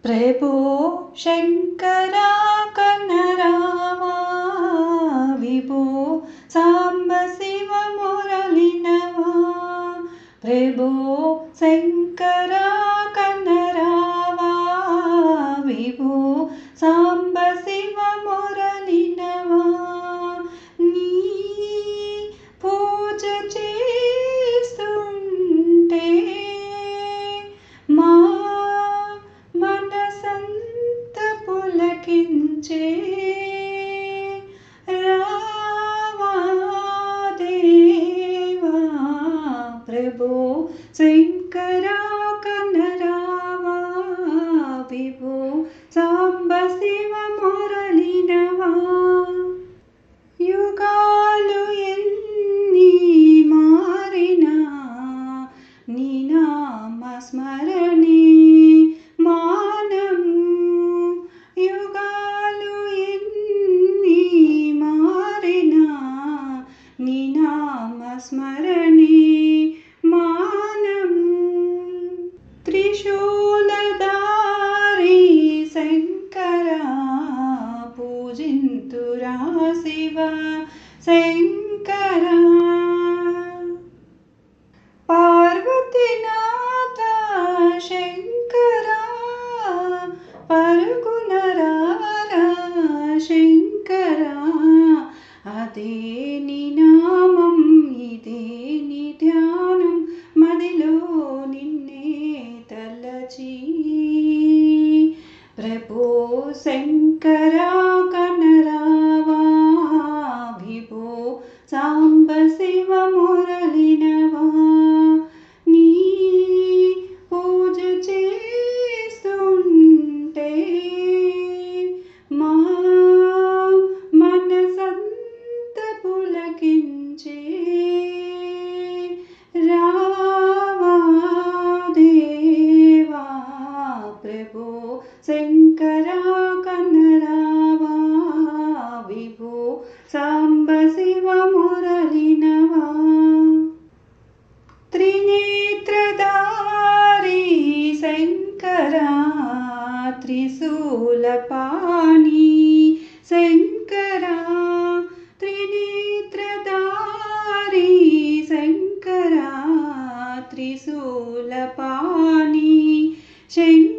प्रभो शङ्करा कनरामा विभो साम्ब शिव मुरलिनवा प्रभो शङ्करा कनरावा विभो साम्ब शिव मुरलिनवा नी पूज చేస్తుంటే మా మనసంత పులకించే రావా దేవా ప్రభో శంకరా కనరావా విభో సాంబ శివ మురళినవా యుగాలు ఎన్ని మారినా నీ నామ స్మరణే మానము యుగాలు ఎన్ని మారినా నీ నామ స్మరణే మానము త్రిశూలధారి శంకరా పూజింతురా శివ శంకరా పార్వతీనాథ శంకరా పరుగునరారా శంకరా అదే నీ నామం ఇదే నీ ధ్యానం మదిలో నిన్నే తలచి ప్రభో శంకరా కనరావా విభో సాంబ శివ మురళినవా నీ పూజ చేస్తుంటే మా మనసంత పులకించే రావా దేవా ప్రభో శంకరా కనరావా విభో సాంబ శివ మురళినవా త్రినేత్రధారి శంకరా త్రిశూలపాణి శంకరా త్రినేత్రధారి శంకరా త్రిశూలపాణి శంకరా